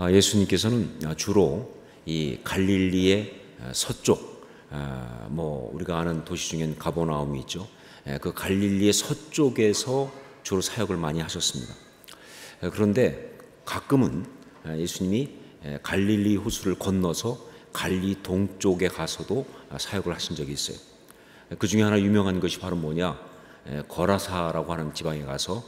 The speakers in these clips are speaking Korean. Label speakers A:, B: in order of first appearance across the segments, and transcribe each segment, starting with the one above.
A: 예수님께서는 주로 이 갈릴리의 서쪽, 우리가 아는 도시 중엔 가버나움이 있죠. 그 갈릴리의 서쪽에서 주로 사역을 많이 하셨습니다. 그런데 가끔은 예수님이 갈릴리 호수를 건너서 갈릴리 동쪽에 가서도 사역을 하신 적이 있어요. 그 중에 하나 유명한 것이 바로 뭐냐, 거라사라고 하는 지방에 가서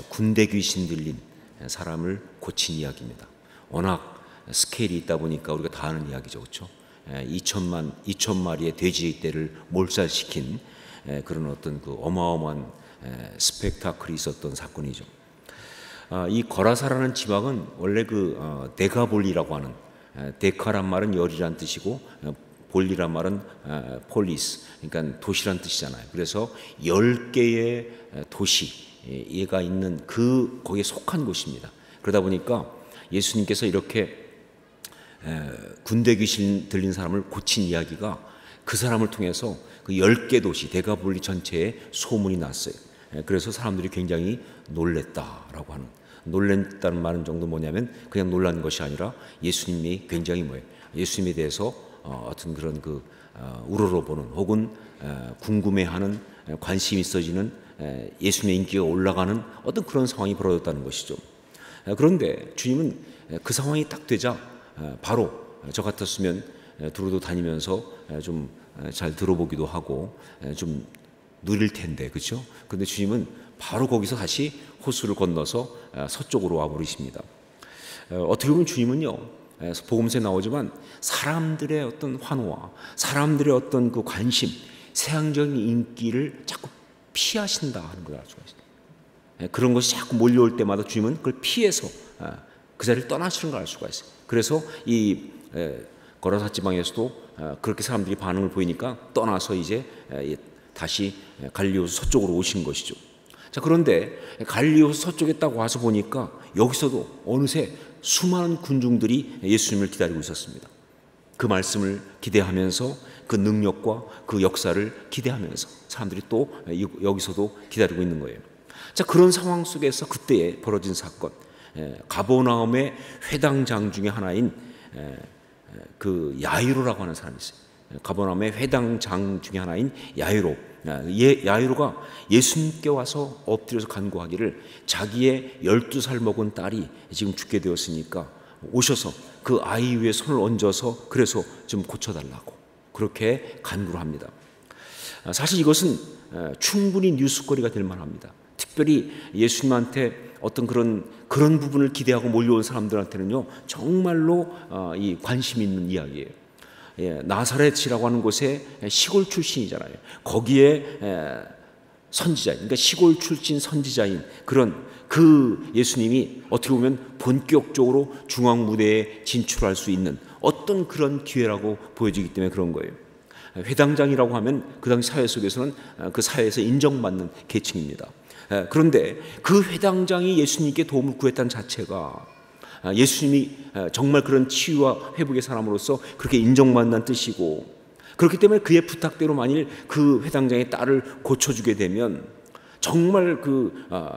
A: 군대 귀신 들린 사람을 고친 이야기입니다. 워낙 스케일이 있다 보니까 우리가 다 아는 이야기죠, 그렇죠? 2천 마리의 돼지 떼를 몰살시킨 그런 어떤 그 어마어마한 스펙타클이 있었던 사건이죠. 이 거라사라는 지방은 원래 데가볼리라고 하는, 데카란 말은 열이란 뜻이고 볼리란 말은 폴리스, 그러니까 도시란 뜻이잖아요. 그래서 10개의 도시가 있는 거기에 속한 곳입니다. 그러다 보니까 예수님께서 이렇게 군대 귀신 들린 사람을 고친 이야기가 그 사람을 통해서 그 10개 도시 데가볼리 전체에 소문이 났어요. 그래서 사람들이 굉장히 놀랬다라고 하는, 놀랬다는 말은 정도 뭐냐면 그냥 놀란 것이 아니라 예수님이 굉장히 예수님에 대해서 어떤 그런 우러러보는 혹은 궁금해하는, 관심이 있어지는, 예수님의 인기가 올라가는 어떤 그런 상황이 벌어졌다는 것이죠. 그런데 주님은 그 상황이 딱 되자 바로, 저 같았으면 두루도 다니면서 좀 잘 들어보기도 하고 좀 누릴 텐데, 그렇죠? 그런데 주님은 바로 거기서 다시 호수를 건너서 서쪽으로 와버리십니다. 어떻게 보면 주님은요, 복음서에 나오지만 사람들의 어떤 환호와 사람들의 어떤 그 관심, 세상적인 인기를 자꾸 피하신다 하는 걸 알 수가 있어요. 그런 것이 자꾸 몰려올 때마다 주님은 그걸 피해서 그 자리를 떠나시는 걸 알 수가 있어요. 그래서 이 거라사 지방에서도 그렇게 사람들이 반응을 보이니까 떠나서 이제 다시 갈릴리 호수 서쪽으로 오신 것이죠. 자, 그런데 갈릴리 호수 서쪽에 딱 와서 보니까 여기서도 어느새 수많은 군중들이 예수님을 기다리고 있었습니다. 그 말씀을 기대하면서 그 능력과 그 역사를 기대하면서 사람들이 또 여기서도 기다리고 있는 거예요. 자, 그런 상황 속에서 그때에 벌어진 사건, 가버나움의 회당장 중에 하나인 그 야이로라고 하는 사람이 있어요. 가버나움의 회당장 중에 하나인 야이로. 야이로가 예수님께 와서 엎드려서 간구하기를 자기의 12살 먹은 딸이 지금 죽게 되었으니까 오셔서 그 아이 위에 손을 얹어서 그래서 좀 고쳐달라고 그렇게 간구를 합니다. 사실 이것은 충분히 뉴스거리가 될 만합니다. 특별히 예수님한테 어떤 그런 부분을 기대하고 몰려온 사람들한테는요, 정말로 이 관심 있는 이야기예요. 나사렛이라고 하는 곳에 시골 출신이잖아요. 거기에 선지자인, 그러니까 시골 출신 선지자인 그런 그 예수님이 어떻게 보면 본격적으로 중앙 무대에 진출할 수 있는 어떤 그런 기회라고 보여지기 때문에 그런 거예요. 회당장이라고 하면 그 당시 사회 속에서는 그 사회에서 인정받는 계층입니다. 그런데 그 회당장이 예수님께 도움을 구했다는 자체가 예수님이 정말 그런 치유와 회복의 사람으로서 그렇게 인정받는다는 뜻이고, 그렇기 때문에 그의 부탁대로 만일 그 회당장의 딸을 고쳐주게 되면 정말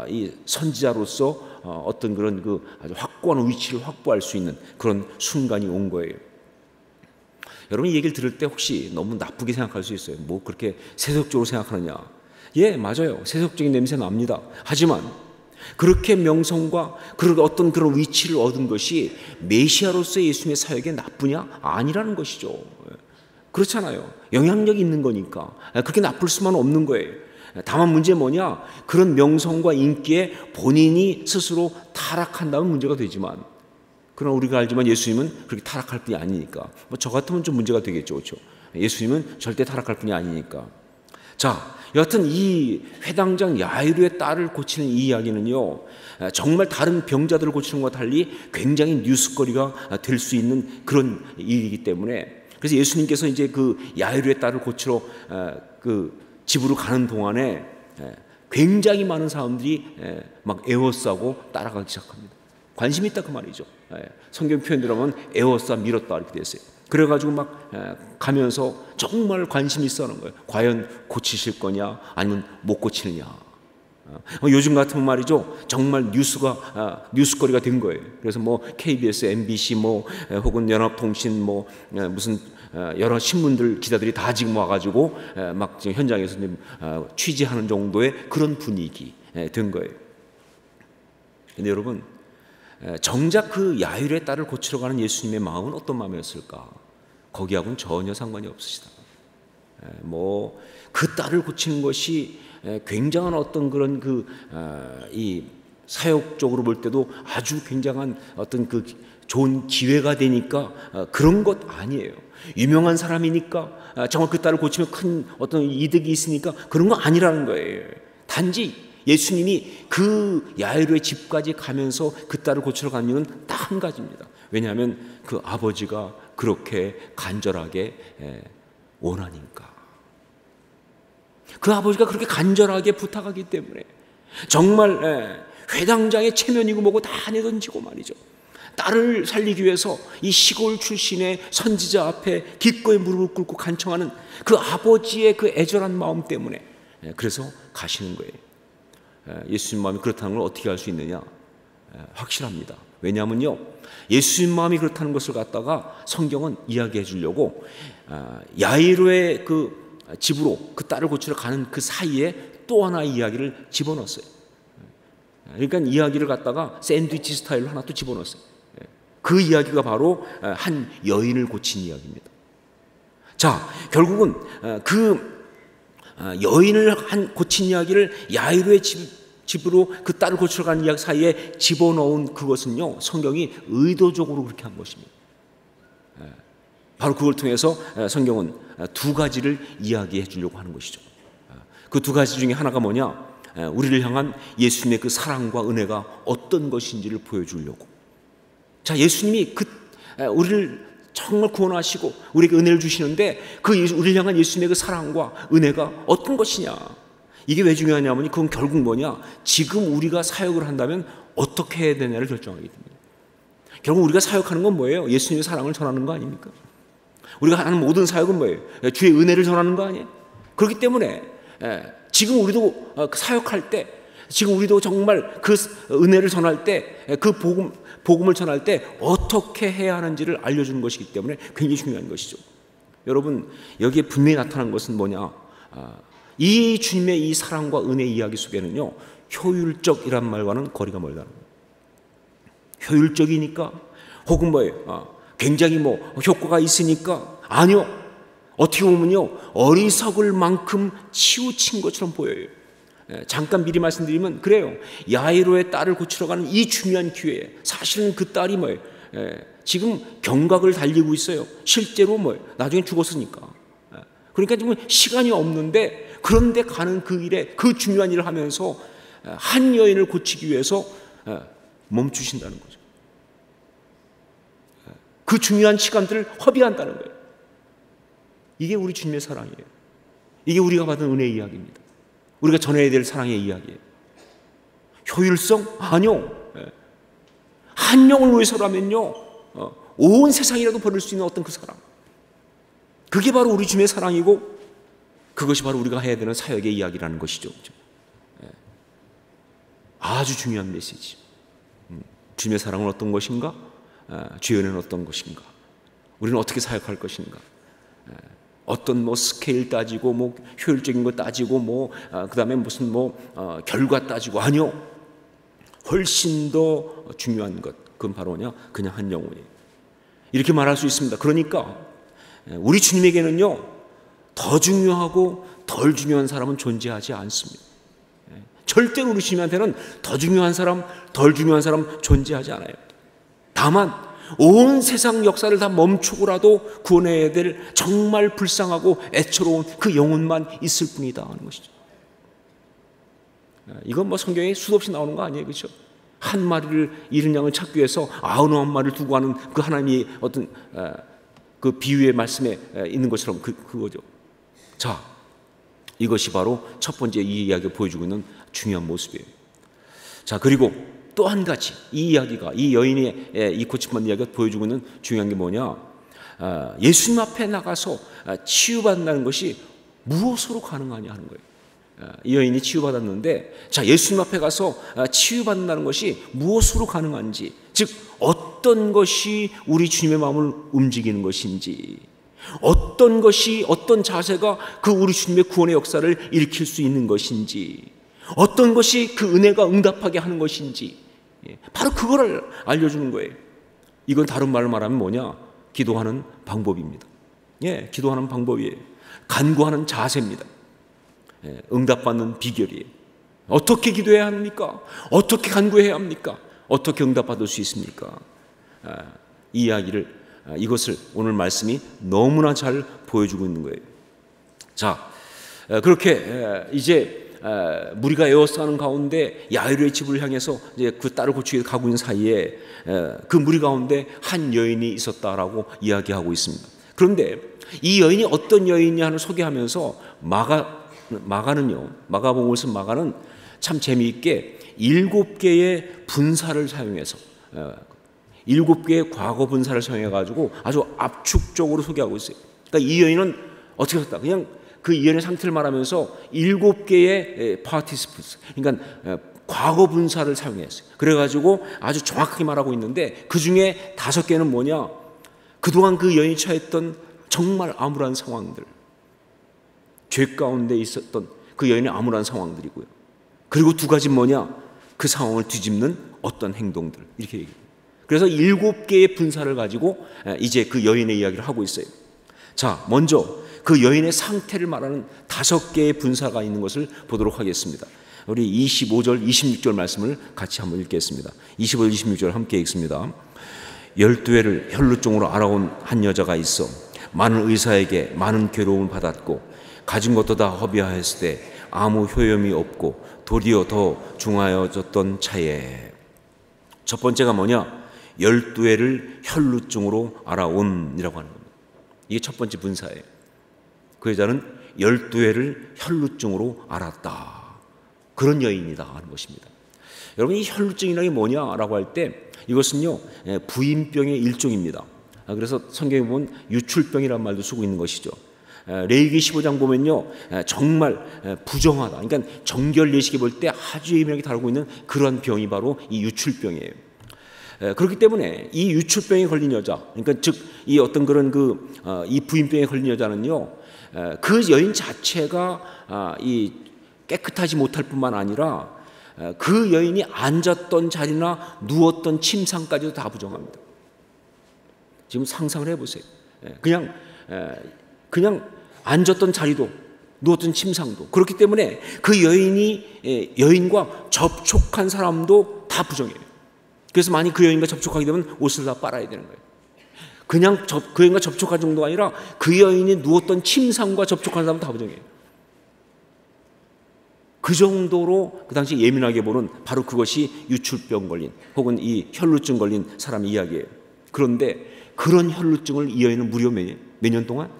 A: 이 선지자로서 어떤 그런 아주 확고한 위치를 확보할 수 있는 그런 순간이 온 거예요. 여러분, 이 얘기를 들을 때 혹시 너무 나쁘게 생각할 수 있어요. 뭐 그렇게 세속적으로 생각하느냐? 예, 맞아요. 세속적인 냄새 납니다. 하지만 그렇게 명성과 어떤 그런 위치를 얻은 것이 메시아로서의 예수님의 사역에 나쁘냐? 아니라는 것이죠. 그렇잖아요. 영향력이 있는 거니까 그렇게 나쁠 수만 없는 거예요. 다만 문제는 뭐냐? 그런 명성과 인기에 본인이 스스로 타락한다면 문제가 되지만, 그러나 우리가 알지만 예수님은 그렇게 타락할 분이 아니니까, 저 같으면 좀 문제가 되겠죠, 그렇죠? 예수님은 절대 타락할 분이 아니니까. 자, 여하튼 이 회당장 야이로의 딸을 고치는 이 이야기는요, 정말 다른 병자들을 고치는 것과 달리 굉장히 뉴스거리가 될 수 있는 그런 일이기 때문에, 그래서 예수님께서 이제 그 야이로의 딸을 고치러 그 집으로 가는 동안에 굉장히 많은 사람들이 막 에워싸고 따라가기 시작합니다. 관심이 있다 그 말이죠. 성경 표현대로 하면 에워싸 밀었다 이렇게 됐어요. 그래가지고 막 가면서 정말 관심이 있어 하는 거예요. 과연 고치실 거냐 아니면 못 고치느냐. 요즘 같으면 말이죠, 정말 뉴스거리가 된 거예요. 그래서 뭐 KBS, MBC 뭐 혹은 연합통신 뭐 무슨 여러 신문들 기자들이 다 지금 와가지고 막 지금 현장에서 취재하는 정도의 그런 분위기 된 거예요. 근데 여러분, 정작 그 야율의 딸을 고치러 가는 예수님의 마음은 어떤 마음이었을까? 거기하고는 전혀 상관이 없으시다. 뭐 그 딸을 고치는 것이 굉장한 어떤 그런 이 사역적으로 볼 때도 아주 굉장한 어떤 그 좋은 기회가 되니까 그런 것 아니에요. 유명한 사람이니까 정말 그 딸을 고치면 큰 어떤 이득이 있으니까 그런 거 아니라는 거예요. 단지 예수님이 그 야이로의 집까지 가면서 그 딸을 고치러 간 이유는 딱 한 가지입니다. 왜냐하면 그 아버지가 그렇게 간절하게 원하니까. 그 아버지가 그렇게 간절하게 부탁하기 때문에 정말 회당장의 체면이고 뭐고 다 내던지고 말이죠. 딸을 살리기 위해서 이 시골 출신의 선지자 앞에 기꺼이 무릎을 꿇고 간청하는 그 아버지의 그 애절한 마음 때문에 그래서 가시는 거예요. 예수님 마음이 그렇다는 걸 어떻게 알 수 있느냐? 확실합니다. 왜냐하면요, 예수님 마음이 그렇다는 것을 갖다가 성경은 이야기해 주려고 야이로의 그 집으로 그 딸을 고치러 가는 그 사이에 또 하나의 이야기를 집어넣었어요. 그러니까 이야기를 갖다가 샌드위치 스타일로 하나 또 집어넣었어요. 그 이야기가 바로 한 여인을 고친 이야기입니다. 자, 결국은 그 여인을 고친 이야기를 야이로의 집으로 그 딸을 고치러 가는 이야기 사이에 집어넣은 그것은요, 성경이 의도적으로 그렇게 한 것입니다. 바로 그걸 통해서 성경은 두 가지를 이야기해 주려고 하는 것이죠. 그 두 가지 중에 하나가 뭐냐? 우리를 향한 예수님의 그 사랑과 은혜가 어떤 것인지를 보여주려고. 자, 예수님이 우리를 정말 구원하시고 우리에게 은혜를 주시는데 우리를 향한 예수님의 그 사랑과 은혜가 어떤 것이냐? 이게 왜 중요하냐면 그건 결국 뭐냐? 지금 우리가 사역을 한다면 어떻게 해야 되냐를 결정하기 때문에. 결국 우리가 사역하는 건 뭐예요? 예수님의 사랑을 전하는 거 아닙니까? 우리가 하는 모든 사역은 뭐예요? 주의 은혜를 전하는 거 아니에요? 그렇기 때문에 지금 우리도 사역할 때, 지금 우리도 정말 그 은혜를 전할 때, 그 복음을 전할 때 어떻게 해야 하는지를 알려주는 것이기 때문에 굉장히 중요한 것이죠. 여러분, 여기에 분명히 나타난 것은 뭐냐? 이 주님의 이 사랑과 은혜 이야기 속에는요, 효율적이란 말과는 거리가 멀다는 거예요. 효율적이니까 혹은 뭐예요? 굉장히 효과가 있으니까 아니요. 어떻게 보면요, 어리석을 만큼 치우친 것처럼 보여요. 잠깐 미리 말씀드리면 그래요. 야이로의 딸을 고치러 가는 이 중요한 기회에 사실은 그 딸이 뭐예요? 지금 경각을 달리고 있어요. 실제로 나중에 죽었으니까. 그러니까 지금 시간이 없는데 그런데 가는 그 일에 그 중요한 일을 하면서 한 여인을 고치기 위해서 멈추신다는 거죠. 그 중요한 시간들을 허비한다는 거예요. 이게 우리 주님의 사랑이에요. 이게 우리가 받은 은혜의 이야기입니다. 우리가 전해야 될 사랑의 이야기예요. 효율성? 아니요. 한 영을 위해서라면요, 온 세상이라도 버릴 수 있는 어떤 그 사랑. 그게 바로 우리 주님의 사랑이고 그것이 바로 우리가 해야 되는 사역의 이야기라는 것이죠. 아주 중요한 메시지. 주님의 사랑은 어떤 것인가? 주의 은혜는 어떤 것인가? 우리는 어떻게 사역할 것인가? 어떤 스케일 따지고 효율적인 거 따지고 그다음에 무슨 결과 따지고 아니요. 훨씬 더 중요한 것, 그건 바로 그냥 한 영혼이에요. 이렇게 말할 수 있습니다. 그러니까 우리 주님에게는요, 더 중요하고 덜 중요한 사람은 존재하지 않습니다. 절대로 우리 주님한테는 더 중요한 사람, 덜 중요한 사람 존재하지 않아요. 다만 온 세상 역사를 다 멈추고라도 구원해야 될 정말 불쌍하고 애처로운 그 영혼만 있을 뿐이다 하는 것이죠. 이건 성경에 수도 없이 나오는 거 아니에요, 그렇죠? 한 마리를 잃은 양을 찾기 위해서 99마리를 두고 하는 그 하나님이 어떤 그 비유의 말씀에 있는 것처럼 그거죠. 자, 이것이 바로 첫 번째 이 이야기가 보여주고 있는 중요한 모습이에요. 자, 그리고 또 한 가지 이 이야기가, 이 여인의 이 고침받는 이야기가 보여주고 있는 중요한 게 뭐냐? 예수님 앞에 나가서 치유받는다는 것이 무엇으로 가능하냐 하는 거예요. 이 여인이 치유받았는데, 자, 예수님 앞에 가서 치유받는다는 것이 무엇으로 가능한지, 즉 어떤 것이 우리 주님의 마음을 움직이는 것인지, 어떤 것이, 어떤 자세가 그 우리 주님의 구원의 역사를 일으킬 수 있는 것인지, 어떤 것이 그 은혜가 응답하게 하는 것인지, 바로 그거를 알려주는 거예요. 이건 다른 말로 말하면 뭐냐? 기도하는 방법입니다. 기도하는 방법이에요. 간구하는 자세입니다. 응답받는 비결이에요. 어떻게 기도해야 합니까? 어떻게 간구해야 합니까? 어떻게 응답받을 수 있습니까? 이 이야기를, 이것을 오늘 말씀이 너무나 잘 보여주고 있는 거예요. 자, 그렇게 이제 무리가 에워싸는 가운데 야이로의 집을 향해서 이제 그 딸을 고치게 가고 있는 사이에 그 무리 가운데 한 여인이 있었다라고 이야기하고 있습니다. 그런데 이 여인이 어떤 여인이냐를 소개하면서 마가복음을 쓴 마가는 참 재미있게 7개의 분사를 사용해서 7개의 과거 분사를 사용해가지고 아주 압축적으로 소개하고 있어요. 그러니까 이 여인은 어떻게 했다? 그냥 그 이 여인의 상태를 말하면서 7개의 파티시플스, 그러니까 과거 분사를 사용했어요. 그래가지고 아주 정확하게 말하고 있는데, 그 중에 5개는 뭐냐? 그동안 그 여인이 처했던 정말 암울한 상황들, 죄 가운데 있었던 그 여인의 암울한 상황들이고요. 그리고 2가지는 뭐냐? 그 상황을 뒤집는 어떤 행동들, 이렇게 얘기해요. 그래서 7개의 분사를 가지고 이제 그 여인의 이야기를 하고 있어요. 자, 먼저 그 여인의 상태를 말하는 5개의 분사가 있는 것을 보도록 하겠습니다. 우리 25절, 26절 말씀을 같이 한번 읽겠습니다. 25절, 26절 함께 읽습니다. 12회를 혈루증으로 알아온 한 여자가 있어 많은 의사에게 많은 괴로움을 받았고 가진 것도 다 허비하였을 때 아무 효염이 없고 도리어 더 중하여졌던 차에. 첫 번째가 뭐냐? 12회를 혈루증으로 알아온이라고 하는 겁니다. 이게 첫 번째 분사예요. 그 여자는 12회를 혈루증으로 알았다. 그런 여인이다 하는 것입니다. 여러분, 이 혈루증이라는 게 뭐냐라고 할 때 이것은요, 부인병의 일종입니다. 그래서 성경에 보면 유출병이라는 말도 쓰고 있는 것이죠. 레위기 15장 보면요, 정말 부정하다, 그러니까 정결 예식에 볼 때 아주 예민하게 다루고 있는 그런 병이 바로 이 유출병이에요. 그렇기 때문에 이 유출병에 걸린 여자, 그러니까 즉 이 어떤 그런 이 부인병에 걸린 여자는요, 그 여인 자체가 이 깨끗하지 못할 뿐만 아니라 그 여인이 앉았던 자리나 누웠던 침상까지도 다 부정합니다. 지금 상상을 해보세요. 그냥 앉았던 자리도 누웠던 침상도, 그렇기 때문에 그 여인과 접촉한 사람도 다 부정해요. 그래서 만약 그 여인과 접촉하게 되면 옷을 다 빨아야 되는 거예요. 그냥 그 여인과 접촉할 정도가 아니라 그 여인이 누웠던 침상과 접촉한 사람도 다 부정해요. 그 정도로 그 당시 예민하게 보는, 바로 그것이 유출병 걸린 혹은 이 혈루증 걸린 사람의 이야기예요. 그런데 그런 혈루증을 이 여인은 무려 몇 년 동안?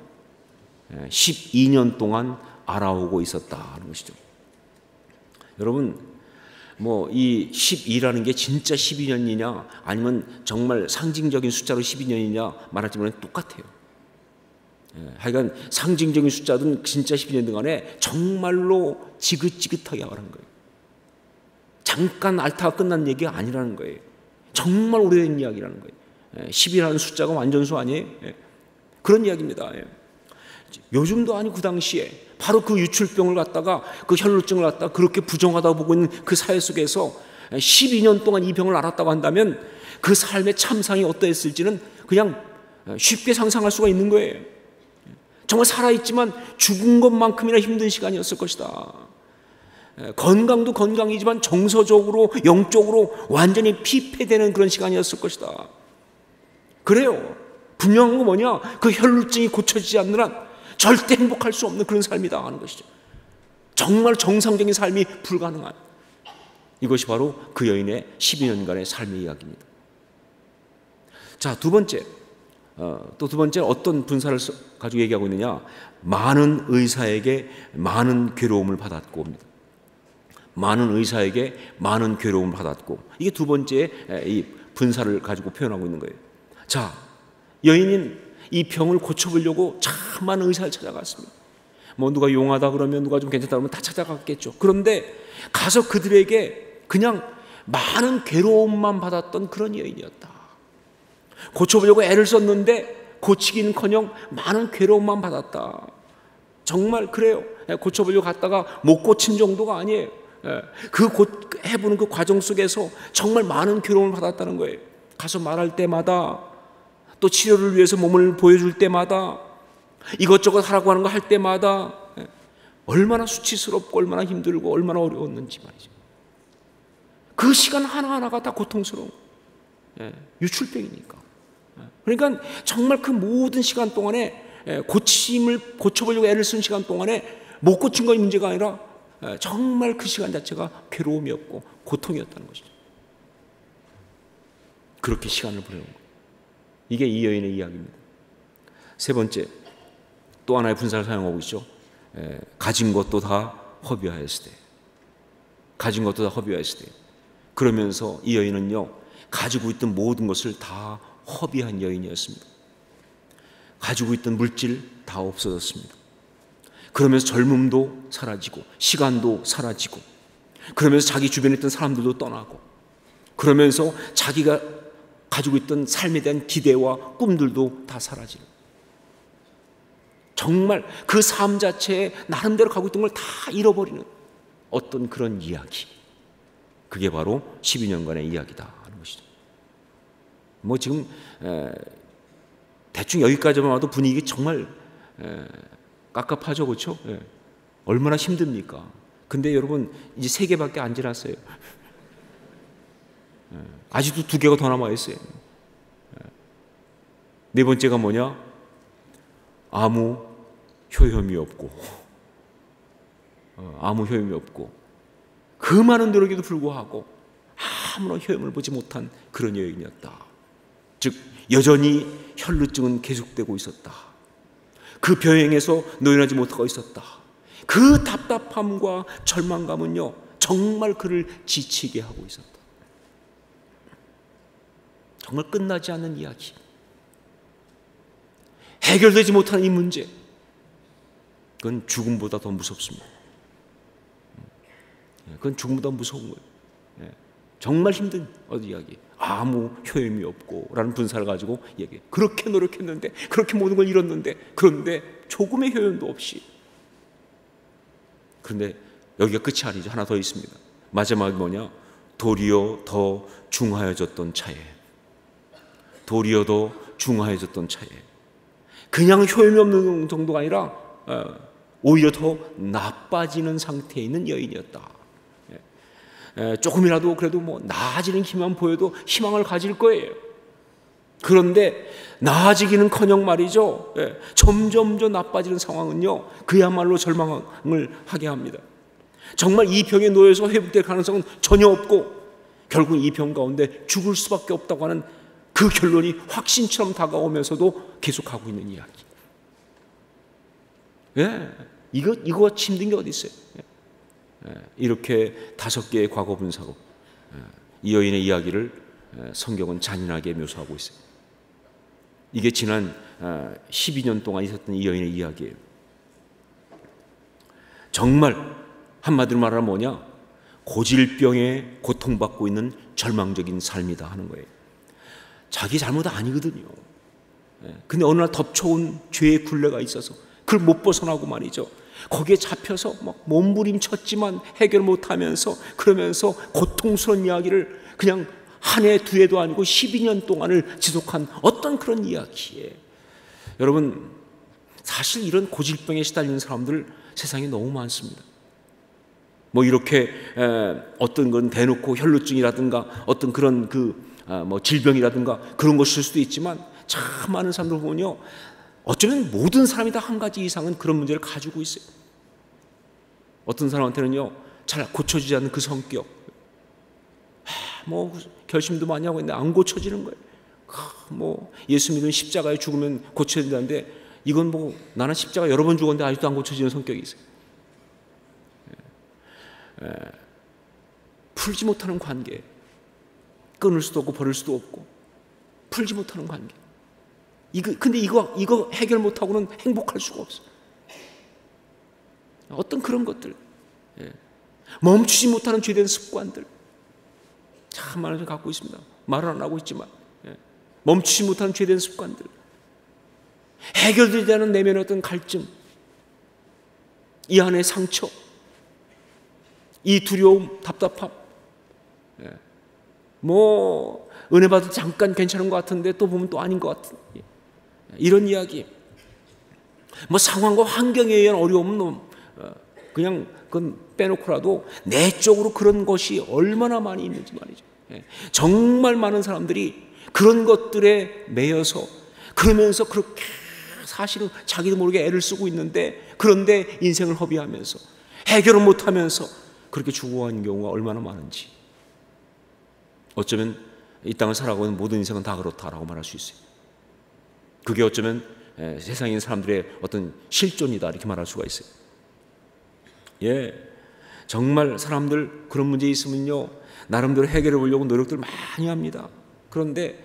A: 12년 동안 알아오고 있었다는 것이죠. 여러분, 이 12라는 게 진짜 12년이냐 아니면 정말 상징적인 숫자로 12년이냐 말하자면 똑같아요. 하여간 상징적인 숫자든 진짜 12년든 간에 정말로 지긋지긋하게 말한 거예요. 잠깐 앓다가 끝난 얘기가 아니라는 거예요. 정말 오래된 이야기라는 거예요. 10이라는 숫자가 완전수 아니에요? 그런 이야기입니다. 요즘도 아니고 그 당시에 바로 그 유출병을 갖다가, 그 혈루증을 갖다가 그렇게 부정하다고 보고 있는 그 사회 속에서 12년 동안 이 병을 앓았다고 한다면 그 삶의 참상이 어떠했을지는 그냥 쉽게 상상할 수가 있는 거예요. 정말 살아있지만 죽은 것만큼이나 힘든 시간이었을 것이다. 건강도 건강이지만 정서적으로, 영적으로 완전히 피폐되는 그런 시간이었을 것이다. 그래요. 분명한 거 뭐냐? 그 혈루증이 고쳐지지 않는 한 절대 행복할 수 없는 그런 삶이다 하는 것이죠. 정말 정상적인 삶이 불가능한, 이것이 바로 그 여인의 12년간의 삶의 이야기입니다. 자, 두 번째, 어떤 분사를 가지고 얘기하고 있느냐? 많은 의사에게 많은 괴로움을 받았고 옵니다. 많은 의사에게 많은 괴로움을 받았고, 이게 두 번째 이 분사를 가지고 표현하고 있는 거예요. 자, 여인은 이 병을 고쳐보려고 참 많은 의사를 찾아갔습니다. 뭐 누가 용하다 그러면, 누가 좀 괜찮다 그러면 다 찾아갔겠죠. 그런데 가서 그들에게 그냥 많은 괴로움만 받았던 그런 여인이었다. 고쳐보려고 애를 썼는데 고치기는커녕 많은 괴로움만 받았다. 정말 그래요. 고쳐보려고 갔다가 못 고친 정도가 아니에요. 그 해보는 그 과정 속에서 정말 많은 괴로움을 받았다는 거예요. 가서 말할 때마다, 또 치료를 위해서 몸을 보여줄 때마다, 이것저것 하라고 하는 거 할 때마다 얼마나 수치스럽고 얼마나 힘들고 얼마나 어려웠는지 말이죠. 그 시간 하나하나가 다 고통스러운 거예요. 유출병이니까. 그러니까 정말 그 모든 시간 동안에 고쳐보려고 애를 쓴 시간 동안에 못 고친 건 문제가 아니라 정말 그 시간 자체가 괴로움이었고 고통이었다는 것이죠. 그렇게 시간을 보내는 거예요. 이게 이 여인의 이야기입니다. 세 번째, 또 하나의 분사를 사용하고 있죠. 가진 것도 다 허비하였을 때. 가진 것도 다 허비하였을 때. 그러면서 이 여인은요, 가지고 있던 모든 것을 다 허비한 여인이었습니다. 가지고 있던 물질 다 없어졌습니다. 그러면서 젊음도 사라지고 시간도 사라지고, 그러면서 자기 주변에 있던 사람들도 떠나고, 그러면서 자기가 가지고 있던 삶에 대한 기대와 꿈들도 다 사라지는, 정말 그 삶 자체에 나름대로 가고 있던 걸 다 잃어버리는 어떤 그런 이야기, 그게 바로 12년간의 이야기다 하는 것이죠. 뭐 지금 대충 여기까지만 와도 분위기 정말 깝깝하죠, 그렇죠? 얼마나 힘듭니까? 근데 여러분, 이제 3개밖에 안 지났어요. 아직도 2개가 더 남아 있어요. 4번째가 뭐냐? 아무 효험이 없고, 아무 효험이 없고, 그 많은 노력에도 불구하고 아무런 효험을 보지 못한 그런 여인이었다. 즉 여전히 혈루증은 계속되고 있었다. 그 병행에서 노인하지 못하고 있었다. 그 답답함과 절망감은요, 정말 그를 지치게 하고 있었다. 정말 끝나지 않는 이야기, 해결되지 못하는 이 문제, 그건 죽음보다 더 무섭습니다. 그건 죽음보다 무서운 거예요. 정말 힘든 이야기, 아무 효험이 없고 라는 분사를 가지고 얘기해. 그렇게 노력했는데, 그렇게 모든 걸 잃었는데, 그런데 조금의 효험도 없이. 그런데 여기가 끝이 아니죠. 하나 더 있습니다. 마지막이 뭐냐? 도리어 더 중하여졌던 차에, 도리어 더 중하여졌던 차에, 그냥 효험이 없는 정도가 아니라 오히려 더 나빠지는 상태에 있는 여인이었다. 조금이라도 그래도 뭐 나아지는 힘만 보여도 희망을 가질 거예요. 그런데 나아지기는커녕 말이죠, 점점 나빠지는 상황은요, 그야말로 절망을 하게 합니다. 정말 이 병에 놓여서 회복될 가능성은 전혀 없고, 결국 이 병 가운데 죽을 수밖에 없다고 하는 그 결론이 확신처럼 다가오면서도 계속하고 있는 이야기. 이거 힘든 게 어디 있어요? 이렇게 5개의 과거 분사고, 이 여인의 이야기를 성경은 잔인하게 묘사하고 있어요. 이게 지난 12년 동안 있었던 이 여인의 이야기예요. 정말 한마디로 말하면 뭐냐? 고질병에 고통받고 있는 절망적인 삶이다 하는 거예요. 자기 잘못 아니거든요. 근데 어느 날 덮쳐온 죄의 굴레가 있어서 그걸 못 벗어나고 말이죠, 거기에 잡혀서 막 몸부림쳤지만 해결 못하면서, 그러면서 고통스러운 이야기를 그냥 한 해, 2해도 아니고 12년 동안을 지속한 어떤 그런 이야기예요. 여러분, 사실 이런 고질병에 시달리는 사람들 세상에 너무 많습니다. 뭐 이렇게 어떤 건 대놓고 혈루증이라든가 어떤 그런 뭐 질병이라든가 그런 것일 수도 있지만, 참 많은 사람들 보면요, 어쩌면 모든 사람이 다 한 가지 이상은 그런 문제를 가지고 있어요. 어떤 사람한테는요, 잘 고쳐지지 않는 그 성격, 뭐 결심도 많이 하고 있는데 안 고쳐지는 거예요. 뭐 예수 믿으면 십자가에 죽으면 고쳐야 된다는데, 이건 뭐 나는 십자가 여러 번 죽었는데 아직도 안 고쳐지는 성격이 있어요. 풀지 못하는 관계, 끊을 수도 없고 버릴 수도 없고 풀지 못하는 관계. 근데 이거 해결 못하고는 행복할 수가 없어요. 어떤 그런 것들, 멈추지 못하는 죄된 습관들 참 많은 갖고 있습니다. 말은 안 하고 있지만 멈추지 못하는 죄된 습관들, 해결되지 않은 내면의 어떤 갈증, 이 안의 상처, 이 두려움, 답답함, 뭐 은혜 받을 잠깐 괜찮은 것 같은데 또 보면 또 아닌 것 같은 이런 이야기, 뭐 상황과 환경에 의한 어려움은 그냥 그건 빼놓고라도 내적으로 그런 것이 얼마나 많이 있는지 말이죠. 정말 많은 사람들이 그런 것들에 매여서 그러면서 그렇게 사실은 자기도 모르게 애를 쓰고 있는데, 그런데 인생을 허비하면서 해결을 못하면서 그렇게 죽어가는 경우가 얼마나 많은지, 어쩌면 이 땅을 살아가고 있는 모든 인생은 다 그렇다라고 말할 수 있어요. 그게 어쩌면 세상에 있는 사람들의 어떤 실존이다 이렇게 말할 수가 있어요. 정말 사람들 그런 문제 있으면요 나름대로 해결해 보려고 노력들 많이 합니다. 그런데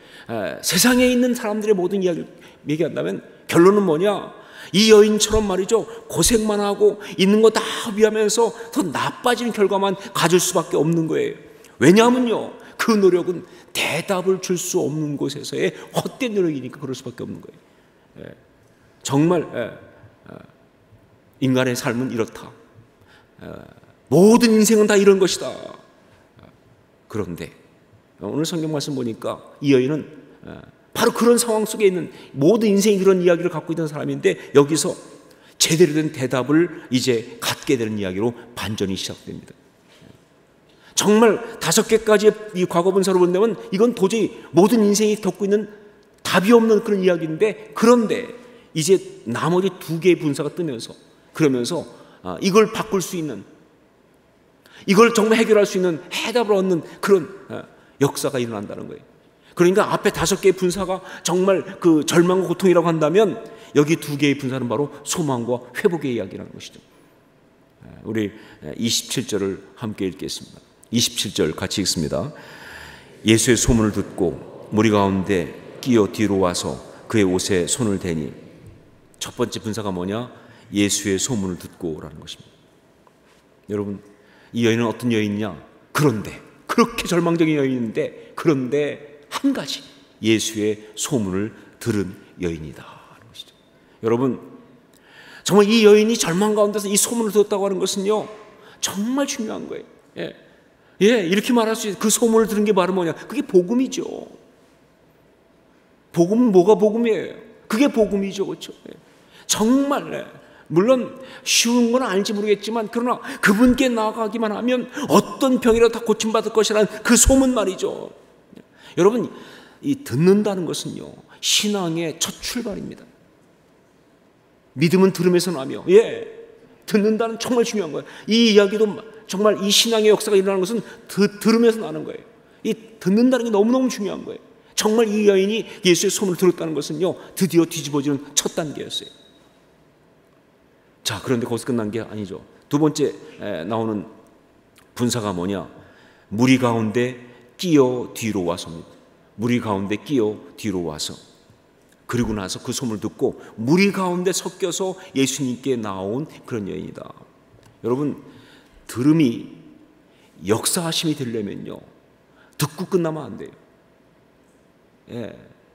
A: 세상에 있는 사람들의 모든 이야기를 얘기한다면 결론은 뭐냐? 이 여인처럼 말이죠, 고생만 하고 있는 거 다 허비하면서 더 나빠지는 결과만 가질 수밖에 없는 거예요. 왜냐하면요 그 노력은 대답을 줄 수 없는 곳에서의 헛된 노력이니까 그럴 수밖에 없는 거예요. 정말 인간의 삶은 이렇다. 모든 인생은 다 이런 것이다. 그런데 오늘 성경 말씀 보니까 이 여인은 바로 그런 상황 속에 있는, 모든 인생이 그런 이야기를 갖고 있는 사람인데 여기서 제대로 된 대답을 이제 갖게 되는 이야기로 반전이 시작됩니다. 정말 5개까지의 이 과거 분사로 본다면 이건 도저히 모든 인생이 겪고 있는 답이 없는 그런 이야기인데, 그런데 이제 나머지 2개의 분사가 뜨면서 그러면서 이걸 바꿀 수 있는, 이걸 정말 해결할 수 있는 해답을 얻는 그런 역사가 일어난다는 거예요. 그러니까 앞에 5개의 분사가 정말 그 절망과 고통이라고 한다면 여기 2개의 분사는 바로 소망과 회복의 이야기라는 것이죠. 우리 27절을 함께 읽겠습니다. 27절 같이 읽습니다. 예수의 소문을 듣고 무리 가운데 끼어 뒤로 와서 그의 옷에 손을 대니, 첫 번째 분사가 뭐냐? 예수의 소문을 듣고라는 것입니다. 여러분, 이 여인은 어떤 여인이냐? 그런데 그렇게 절망적인 여인인데, 그런데 한 가지 예수의 소문을 들은 여인이다 하는 것이죠. 여러분, 정말 이 여인이 절망 가운데서 이 소문을 들었다고 하는 것은요 정말 중요한 거예요. 이렇게 말할 수 있어요. 그 소문을 들은 게 바로 뭐냐? 그게 복음이죠. 복음은 뭐가 복음이에요? 그게 복음이죠, 그렇죠? 정말 물론 쉬운 건 아닐지 모르겠지만, 그러나 그분께 나아가기만 하면 어떤 병이라도 다 고침받을 것이라는 그 소문 말이죠. 여러분, 이 듣는다는 것은요 신앙의 첫 출발입니다. 믿음은 들음에서 나며, 듣는다는 정말 중요한 거예요. 이 이야기도 정말 이 신앙의 역사가 일어나는 것은 들음에서 나는 거예요. 이 듣는다는 게 너무너무 중요한 거예요. 정말 이 여인이 예수의 소문을 들었다는 것은요 드디어 뒤집어지는 첫 단계였어요. 자, 그런데 거기서 끝난 게 아니죠. 2번째 나오는 분사가 뭐냐? 무리 가운데 끼어 뒤로 와서입니다. 무리 가운데 끼어 뒤로 와서, 그리고 나서 그 소문을 듣고 무리 가운데 섞여서 예수님께 나온 그런 여인이다. 여러분, 들음이 역사하심이 되려면요 듣고 끝나면 안 돼요.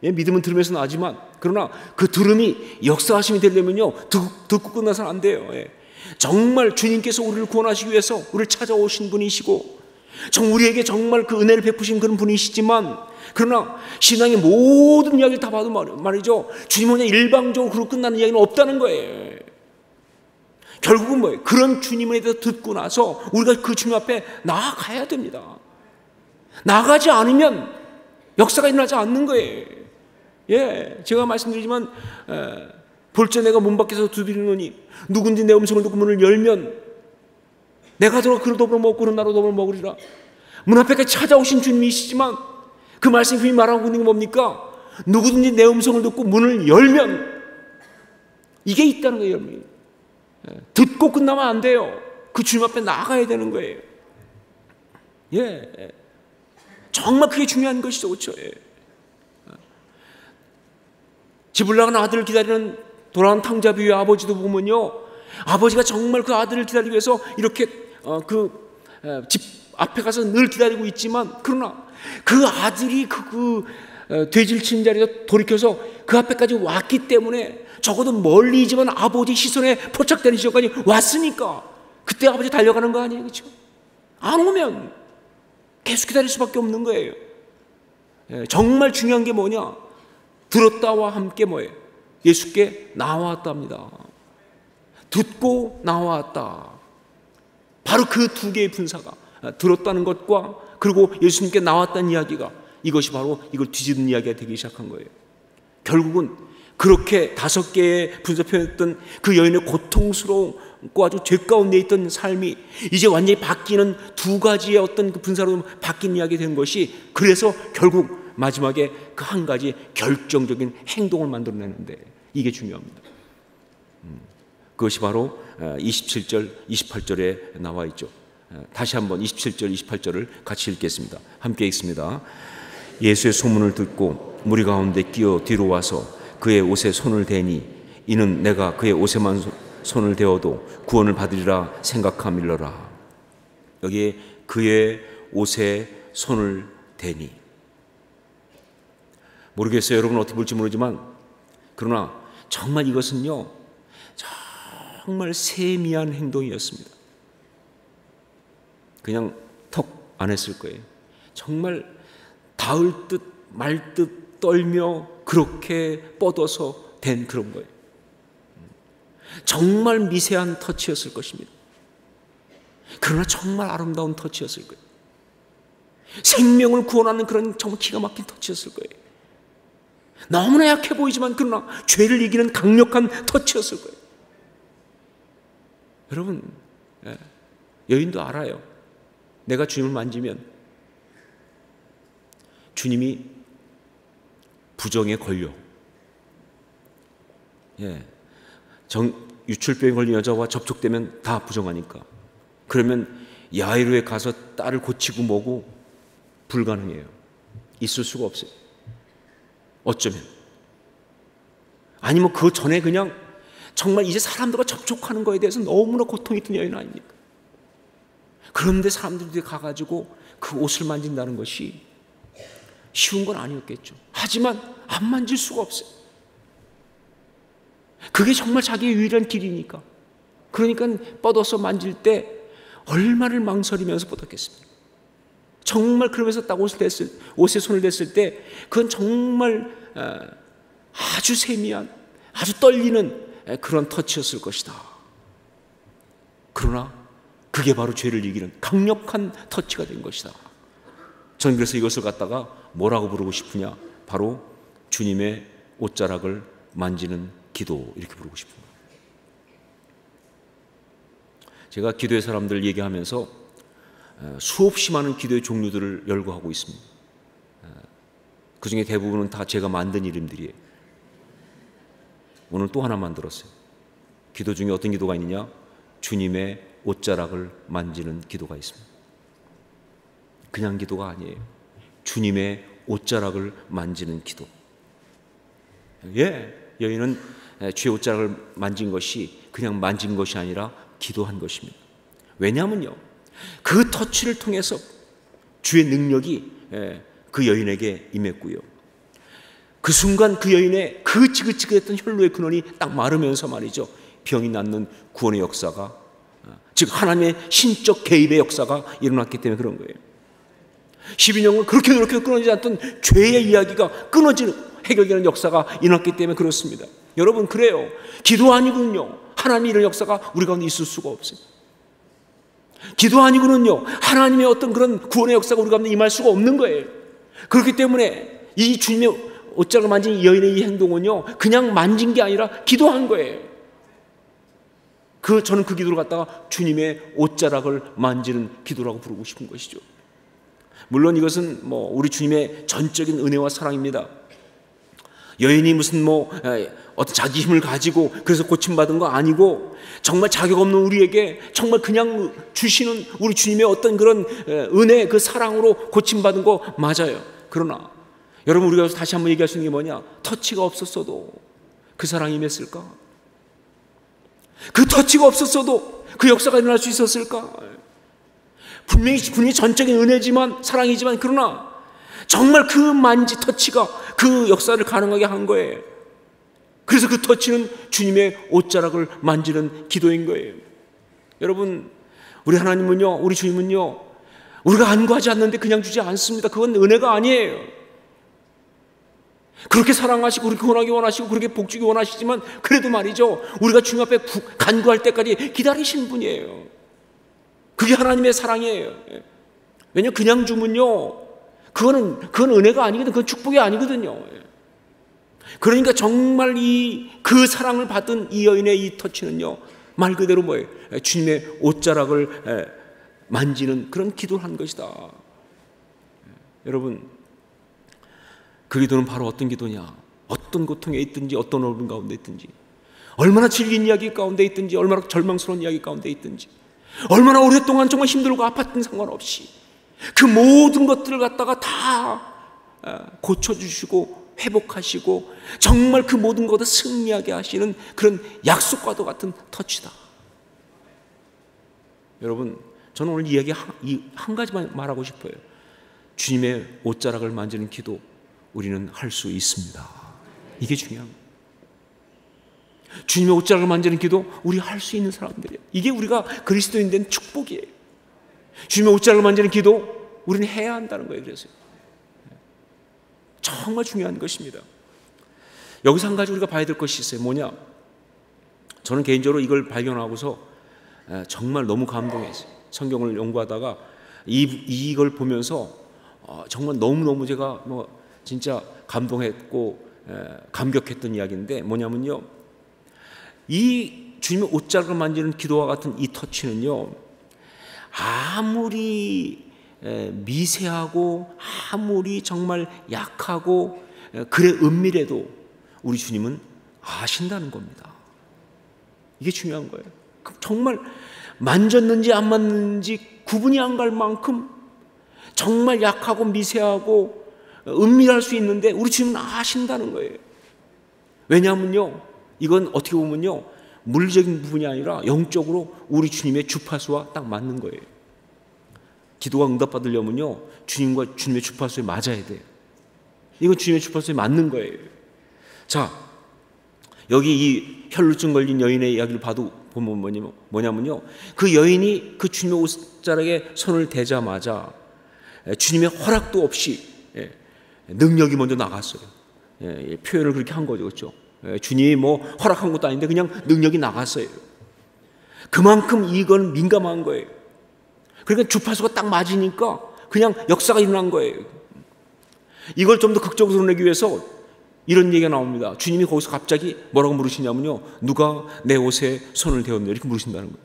A: 믿음은 들으면서 나지만, 그러나 그 들음이 역사하심이 되려면요 듣고 끝나서는 안 돼요. 정말 주님께서 우리를 구원하시기 위해서 우리를 찾아오신 분이시고, 우리에게 정말 그 은혜를 베푸신 그런 분이시지만, 그러나 신앙의 모든 이야기를 다 봐도 말이죠 주님은 그냥 일방적으로 그렇게 끝나는 이야기는 없다는 거예요. 결국은 뭐예요? 그런 주님에 대해서 듣고 나서 우리가 그 주님 앞에 나아가야 됩니다. 나아가지 않으면 역사가 일어나지 않는 거예요. 제가 말씀드리지만 볼때 내가 문 밖에서 두드리노니 누군지 내 음성을 듣고 문을 열면 내가 들어 그를 더불어 먹고 그는 나로 더불어 먹으리라. 문 앞에까지 찾아오신 주님이시지만 그 말씀이 분명히 말하고 있는 게 뭡니까? 누구든지 내 음성을 듣고 문을 열면, 이게 있다는 거예요. 여러분, 듣고 끝나면 안 돼요. 그 주님 앞에 나가야 되는 거예요. 정말 그게 중요한 것이죠, 그렇죠? 집을 나간 아들을 기다리는 돌아온 탕자 비유의 아버지도 보면요 아버지가 정말 그 아들을 기다리기 위해서 이렇게 집 앞에 가서 늘 기다리고 있지만, 그러나 그 아들이 돼지를 치는 자리에서 돌이켜서 그 앞에까지 왔기 때문에 적어도 멀리지만 아버지 시선에 포착되는 지점까지 왔으니까 그때 아버지 달려가는 거 아니에요? 그렇죠? 안 오면 계속 기다릴 수밖에 없는 거예요. 정말 중요한 게 뭐냐? 들었다와 함께 뭐예요? 예수께 나왔답니다. 듣고 나왔다. 바로 그 두 개의 분사가, 들었다는 것과 그리고 예수님께 나왔다는 이야기가, 이것이 바로 이걸 뒤집는 이야기가 되기 시작한 거예요. 결국은 그렇게 5개의 분사 표현했던 그 여인의 고통스러움과 아주 죄 가운데 있던 삶이 이제 완전히 바뀌는 2가지의 어떤 그 분사로 바뀐 이야기 된 것이, 그래서 결국 마지막에 그 한 가지 결정적인 행동을 만들어내는데, 이게 중요합니다. 그것이 바로 27절, 28절에 나와 있죠. 다시 한번 27절, 28절을 같이 읽겠습니다. 함께 읽습니다. 예수의 소문을 듣고 무리 가운데 끼어 뒤로 와서 그의 옷에 손을 대니 이는 내가 그의 옷에만 손을 대어도 구원을 받으리라 생각함일러라. 여기에 그의 옷에 손을 대니, 모르겠어요. 여러분 어떻게 볼지 모르지만, 그러나 정말 이것은요, 정말 세미한 행동이었습니다. 그냥 턱 안 했을 거예요. 정말 닿을 듯 말 듯 떨며 그렇게 뻗어서 된 그런 거예요. 정말 미세한 터치였을 것입니다. 그러나 정말 아름다운 터치였을 거예요. 생명을 구원하는 그런 정말 기가 막힌 터치였을 거예요. 너무나 약해 보이지만 그러나 죄를 이기는 강력한 터치였을 거예요. 여러분, 여인도 알아요. 내가 주님을 만지면 주님이 부정에 걸려. 유출병에 걸린 여자와 접촉되면 다 부정하니까. 그러면 야이로에 가서 딸을 고치고 뭐고 불가능해요. 있을 수가 없어요. 어쩌면. 아니면 그 전에 그냥 정말 이제 사람들과 접촉하는 거에 대해서 너무나 고통이 있던 여인 아닙니까? 그런데 사람들이 가가지고 그 옷을 만진다는 것이 쉬운 건 아니었겠죠. 하지만 안 만질 수가 없어요. 그게 정말 자기의 유일한 길이니까. 그러니까 뻗어서 만질 때 얼마를 망설이면서 뻗었겠습니까? 정말 그러면서 딱 옷에 손을 댔을 때 그건 정말 아주 세미한, 아주 떨리는 그런 터치였을 것이다. 그러나 그게 바로 죄를 이기는 강력한 터치가 된 것이다. 저는 그래서 이것을 갖다가 뭐라고 부르고 싶으냐? 바로 주님의 옷자락을 만지는 기도, 이렇게 부르고 싶은 거예요. 제가 기도의 사람들 얘기하면서 수없이 많은 기도의 종류들을 열거하고 있습니다. 그 중에 대부분은 다 제가 만든 이름들이에요. 오늘 또 하나 만들었어요. 기도 중에 어떤 기도가 있느냐? 주님의 옷자락을 만지는 기도가 있습니다. 그냥 기도가 아니에요. 주님의 옷자락을 만지는 기도. 여인은 주의 옷자락을 만진 것이 그냥 만진 것이 아니라 기도한 것입니다. 왜냐하면요, 그 터치를 통해서 주의 능력이 그 여인에게 임했고요, 그 순간 그 여인의 그 지긋지긋했던 혈루의 근원이 딱 마르면서 말이죠, 병이 낫는 구원의 역사가, 즉 하나님의 신적 개입의 역사가 일어났기 때문에 그런 거예요. 12년간 그렇게 끊어지지 않던 죄의 이야기가 끊어지는, 해결되는 역사가 일어났기 때문에 그렇습니다. 여러분, 그래요. 기도 아니군요, 하나님의 이런 역사가 우리 가운데 있을 수가 없어요. 기도 아니고는요, 하나님의 어떤 그런 구원의 역사가 우리 가운데 임할 수가 없는 거예요. 그렇기 때문에 이 주님의 옷자락을 만진 이 여인의 이 행동은요, 그냥 만진 게 아니라 기도한 거예요. 저는 그 기도를 갖다가 주님의 옷자락을 만지는 기도라고 부르고 싶은 것이죠. 물론 이것은 우리 주님의 전적인 은혜와 사랑입니다. 여인이 무슨 어떤 자기 힘을 가지고 그래서 고침받은 거 아니고, 정말 자격 없는 우리에게 정말 그냥 주시는 우리 주님의 어떤 그런 은혜, 그 사랑으로 고침받은 거 맞아요. 그러나 여러분, 우리가 다시 한번 얘기할 수 있는 게 뭐냐? 터치가 없었어도 그 사랑이 임했을까? 그 터치가 없었어도 그 역사가 일어날 수 있었을까? 분명히 전적인 은혜지만, 사랑이지만, 그러나 정말 그 터치가 그 역사를 가능하게 한 거예요. 그래서 그 터치는 주님의 옷자락을 만지는 기도인 거예요. 여러분, 우리 하나님은요, 우리 주님은요, 우리가 안구하지 않는데 그냥 주지 않습니다. 그건 은혜가 아니에요. 그렇게 사랑하시고 그렇게 원하기 원하시고 그렇게 복주기 원하시지만, 그래도 말이죠, 우리가 주님 앞에 간구할 때까지 기다리시는 분이에요. 그게 하나님의 사랑이에요. 왜냐하면 그냥 주면요, 그건 은혜가 아니거든. 그건 축복이 아니거든요. 그러니까 정말 그 사랑을 받은 이 여인의 이 터치는요, 말 그대로 뭐예요? 주님의 옷자락을 만지는 그런 기도를 한 것이다. 여러분, 그 기도는 바로 어떤 기도냐? 어떤 고통에 있든지, 어떤 어려움 가운데 있든지, 얼마나 질긴 이야기 가운데 있든지, 얼마나 절망스러운 이야기 가운데 있든지, 얼마나 오랫동안 정말 힘들고 아팠든 상관없이 그 모든 것들을 갖다가 다 고쳐주시고 회복하시고 정말 그 모든 것을 승리하게 하시는 그런 약속과도 같은 터치다. 여러분, 저는 오늘 이야기 한 가지만 말하고 싶어요. 주님의 옷자락을 만지는 기도 우리는 할 수 있습니다. 이게 중요한 거예요. 주님의 옷자락을 만지는 기도 우리 할 수 있는 사람들이에요. 이게 우리가 그리스도인 된 축복이에요. 주님의 옷자락을 만지는 기도 우리는 해야 한다는 거예요. 그래서 정말 중요한 것입니다. 여기서 한 가지 우리가 봐야 될 것이 있어요. 뭐냐? 저는 개인적으로 이걸 발견하고서 정말 너무 감동했어요. 성경을 연구하다가 이걸 보면서 정말 너무너무 제가 진짜 감동했고 감격했던 이야기인데, 뭐냐면요, 이 주님의 옷자락을 만지는 기도와 같은 이 터치는요, 아무리 미세하고 아무리 정말 약하고 그래 은밀해도 우리 주님은 아신다는 겁니다. 이게 중요한 거예요. 정말 만졌는지 안 만졌는지 구분이 안 갈 만큼 정말 약하고 미세하고 은밀할 수 있는데 우리 주님은 아신다는 거예요. 왜냐하면요, 이건 어떻게 보면요, 물리적인 부분이 아니라 영적으로 우리 주님의 주파수와 딱 맞는 거예요. 기도가 응답받으려면요, 주님과 주님의 주파수에 맞아야 돼요. 이건 주님의 주파수에 맞는 거예요. 자, 여기 이 혈루증 걸린 여인의 이야기를 보면 뭐냐면요, 그 여인이 그 주님의 옷자락에 손을 대자마자 주님의 허락도 없이 능력이 먼저 나갔어요. 표현을 그렇게 한 거죠. 그렇죠? 주님이 허락한 것도 아닌데 그냥 능력이 나갔어요. 그만큼 이건 민감한 거예요. 그러니까 주파수가 딱 맞으니까 그냥 역사가 일어난 거예요. 이걸 좀 더 극적으로 드러내기 위해서 이런 얘기가 나옵니다. 주님이 거기서 갑자기 뭐라고 물으시냐면요, 누가 내 옷에 손을 대었느냐, 이렇게 물으신다는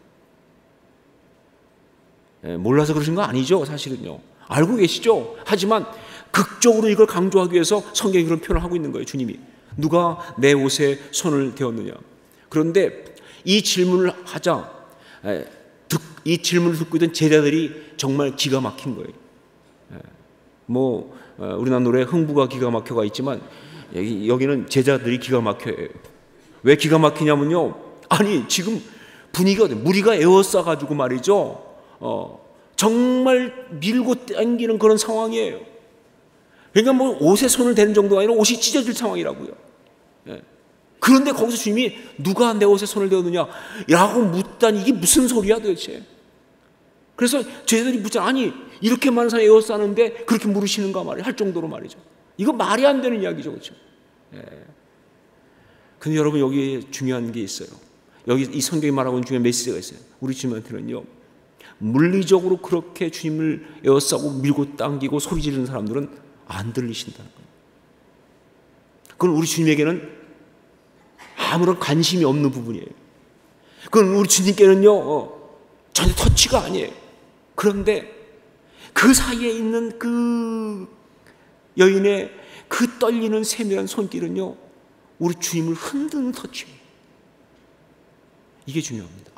A: 거예요. 몰라서 그러신 거 아니죠, 사실은요. 알고 계시죠. 하지만 극적으로 이걸 강조하기 위해서 성경이 그런 표현을 하고 있는 거예요. 주님이 누가 내 옷에 손을 대었느냐. 그런데 이 질문을 하자 이 질문을 듣고 있던 제자들이 정말 기가 막힌 거예요. 우리나라 노래 흥부가 기가 막혀가 있지만 여기는 제자들이 기가 막혀요. 왜 기가 막히냐면요, 아니 지금 분위기가 무리가 에워싸가지고 말이죠, 정말 밀고 당기는 그런 상황이에요. 그러니까 옷에 손을 대는 정도가 아니라 옷이 찢어질 상황이라고요. 그런데 거기서 주님이 누가 내 옷에 손을 대었느냐 라고 묻다니 이게 무슨 소리야 도대체. 그래서 제자들이 묻자, 아니 이렇게 많은 사람이 에워싸는데 그렇게 물으시는가 말이야, 할 정도로 말이죠. 이거 말이 안 되는 이야기죠. 그렇죠? 근데 여러분, 여기 중요한 게 있어요. 여기 이 성경이 말하고 있는 중요한 메시지가 있어요. 우리 주님한테는요, 물리적으로 그렇게 주님을 에워싸고 밀고 당기고 소리 지르는 사람들은 안 들리신다는 거예요. 그건 우리 주님에게는 아무런 관심이 없는 부분이에요. 그건 우리 주님께는요, 전혀 터치가 아니에요. 그런데 그 사이에 있는 그 여인의 그 떨리는 세밀한 손길은요, 우리 주님을 흔드는 터치예요. 이게 중요합니다.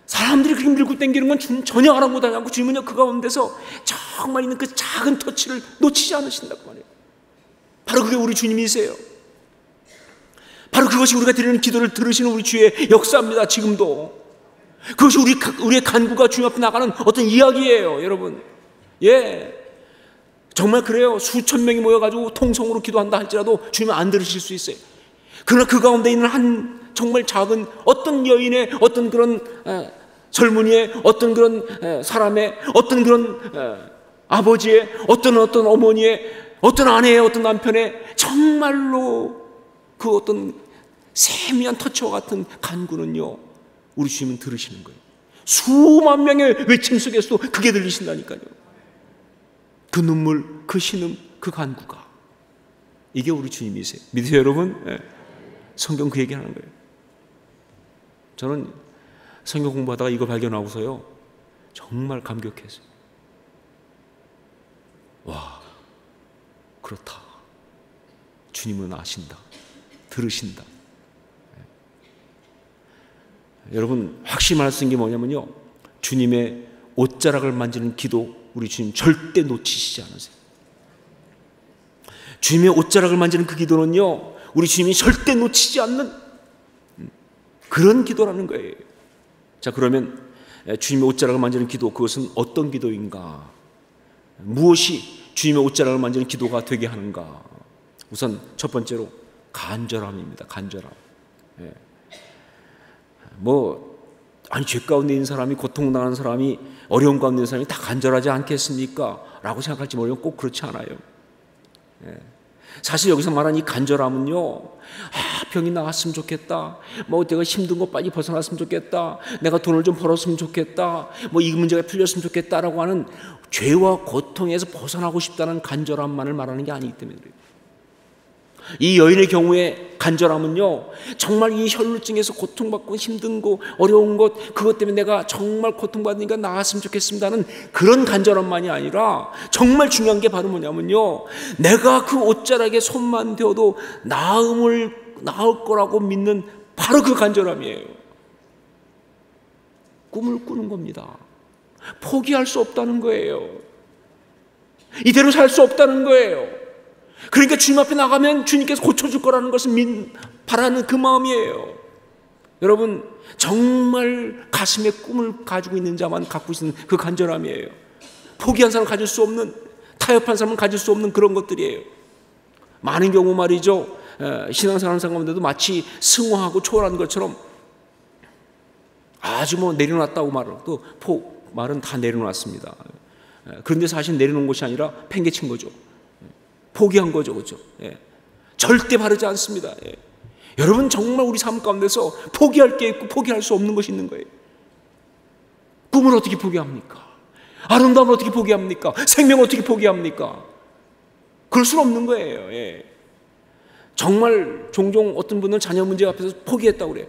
A: 사람들이 그렇게 밀고 당기는 건 전혀 아랑곳하지 않고 주님은요, 그 가운데서 정말 있는 그 작은 터치를 놓치지 않으신다고 말해요. 바로 그게 우리 주님이세요. 바로 그것이 우리가 드리는 기도를 들으시는 우리 주의 역사입니다. 지금도 그것이 우리의 간구가 주님 앞에 나가는 어떤 이야기예요, 여러분. 정말 그래요. 수천 명이 모여가지고 통성으로 기도한다 할지라도 주님은 안 들으실 수 있어요. 그러나 그 가운데 있는 한 정말 작은 어떤 여인의, 어떤 그런 젊은이의, 어떤 그런 사람의, 어떤 그런 아버지의, 어떤 어머니의, 어떤 아내의, 어떤 남편의 정말로 그 어떤 세미한 터치와 같은 간구는요, 우리 주님은 들으시는 거예요. 수만 명의 외침 속에서도 그게 들리신다니까요. 그 눈물, 그 신음, 그 간구가, 이게 우리 주님이세요. 믿으세요, 여러분? 성경 그 얘기를 하는 거예요. 저는 성경 공부하다가 이거 발견하고서요, 정말 감격했어요. 와, 그렇다. 주님은 아신다. 들으신다. 여러분, 확실히 말할 수 있는 게 뭐냐면요, 주님의 옷자락을 만지는 기도, 우리 주님 절대 놓치시지 않으세요. 주님의 옷자락을 만지는 그 기도는요, 우리 주님이 절대 놓치지 않는 그런 기도라는 거예요. 자, 그러면 주님의 옷자락을 만지는 기도, 그것은 어떤 기도인가? 무엇이 주님의 옷자락을 만지는 기도가 되게 하는가? 우선 첫 번째로 간절함입니다. 간절함. 죄 가운데 있는 사람이, 고통당하는 사람이, 어려운 가운데 있는 사람이 다 간절하지 않겠습니까? 라고 생각할지 모르면 꼭 그렇지 않아요. 사실 여기서 말하는 이 간절함은요, 병이 나았으면 좋겠다, 내가 힘든 거 빨리 벗어났으면 좋겠다, 내가 돈을 좀 벌었으면 좋겠다, 이 문제가 풀렸으면 좋겠다라고 하는 죄와 고통에서 벗어나고 싶다는 간절함만을 말하는 게 아니기 때문에 그래요. 이 여인의 경우에 간절함은요, 정말 이 혈루증에서 고통받고 힘든 거, 어려운 것, 그것 때문에 내가 정말 고통받으니까 나았으면 좋겠습니다는 그런 간절함만이 아니라, 정말 중요한 게 바로 뭐냐면요, 내가 그 옷자락에 손만 대어도 나을 거라고 믿는 바로 그 간절함이에요. 꿈을 꾸는 겁니다. 포기할 수 없다는 거예요. 이대로 살 수 없다는 거예요. 그러니까 주님 앞에 나가면 주님께서 고쳐줄 거라는 것을 바라는 그 마음이에요. 여러분, 정말 가슴에 꿈을 가지고 있는 자만 갖고 있는 그 간절함이에요. 포기한 사람은 가질 수 없는, 타협한 사람은 가질 수 없는 그런 것들이에요. 많은 경우 말이죠, 신앙생활 가운데도 마치 승화하고 초월한 것처럼 아주 내려놨다고 말은 다 내려놨습니다. 그런데 사실 내려놓은 것이 아니라 팽개친 거죠. 포기한 거죠, 그렇죠? 절대 바르지 않습니다. 여러분, 정말 우리 삶 가운데서 포기할 게 있고 포기할 수 없는 것이 있는 거예요. 꿈을 어떻게 포기합니까? 아름다움을 어떻게 포기합니까? 생명을 어떻게 포기합니까? 그럴 수는 없는 거예요. 정말 종종 어떤 분은 자녀 문제 앞에서 포기했다고 그래요.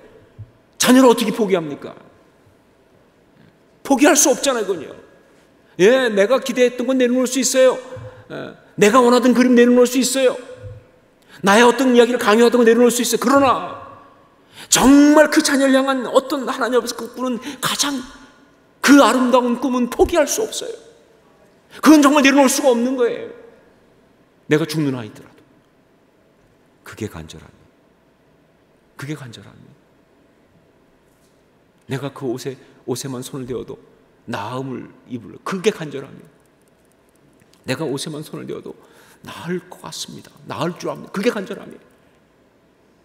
A: 자녀를 어떻게 포기합니까? 포기할 수 없잖아요, 그건요. 내가 기대했던 건 내려놓을 수 있어요. 내가 원하던 그림 내려놓을 수 있어요. 나의 어떤 이야기를 강요하던 거 내려놓을 수 있어요. 그러나 정말 그 자녀를 향한 어떤 하나님 앞에서 그 꾸는 가장 그 아름다운 꿈은 포기할 수 없어요. 그건 정말 내려놓을 수가 없는 거예요. 내가 죽는 아이더라도. 그게 간절함이에요. 그게 간절함이에요. 내가 그 옷에만 손을 대어도 나음을 입을, 그게 간절함이에요. 내가 옷에만 손을 대어도 나을 것 같습니다. 나을 줄 압니다. 그게 간절함이에요.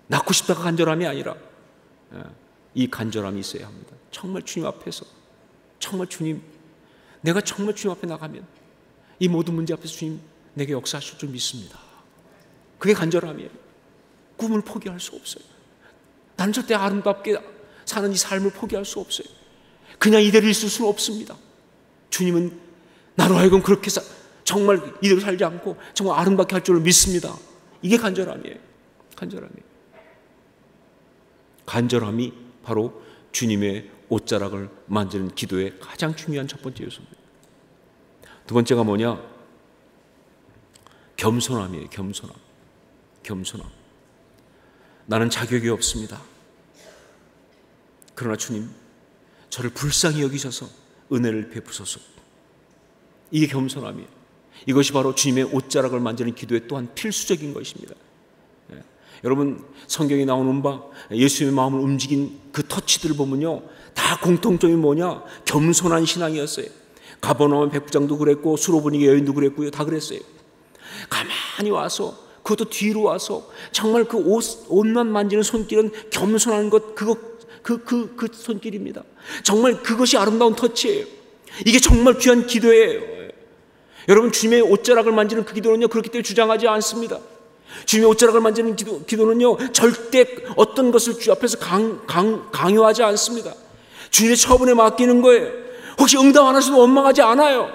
A: 낳고 싶다가 간절함이 아니라 이 간절함이 있어야 합니다. 정말 주님 앞에서, 정말 주님, 내가 정말 주님 앞에 나가면 이 모든 문제 앞에서 주님 내게 역사하실 줄 믿습니다. 그게 간절함이에요. 꿈을 포기할 수 없어요. 나는 절대 아름답게 사는 이 삶을 포기할 수 없어요. 그냥 이대로 있을 수는 없습니다. 주님은 나로 하여금 그렇게 정말 이대로 살지 않고 정말 아름답게 할 줄을 믿습니다. 이게 간절함이에요. 간절함이에요. 간절함이 바로 주님의 옷자락을 만지는 기도의 가장 중요한 첫 번째 요소입니다. 두 번째가 뭐냐? 겸손함이에요. 겸손함. 나는 자격이 없습니다. 그러나 주님, 저를 불쌍히 여기셔서 은혜를 베푸소서. 이게 겸손함이에요. 이것이 바로 주님의 옷자락을 만지는 기도의 또한 필수적인 것입니다. 여러분 성경에 나오는 바 예수님의 마음을 움직인 그 터치들을 보면요, 다 공통점이 뭐냐? 겸손한 신앙이었어요. 가버나움 백부장도 그랬고 수로보니게 여인도 그랬고요. 다 그랬어요. 가만히 와서, 그것도 뒤로 와서 정말 그 옷만 만지는 손길은 겸손한 것, 그 손길입니다. 정말 그것이 아름다운 터치예요. 이게 정말 귀한 기도예요. 여러분, 주님의 옷자락을 만지는 그 기도는요, 그렇기 때문에 주장하지 않습니다. 주님의 옷자락을 만지는 기도는요, 절대 어떤 것을 주 앞에서 강요하지 않습니다. 주님의 처분에 맡기는 거예요. 혹시 응답 안 하셔도 원망하지 않아요.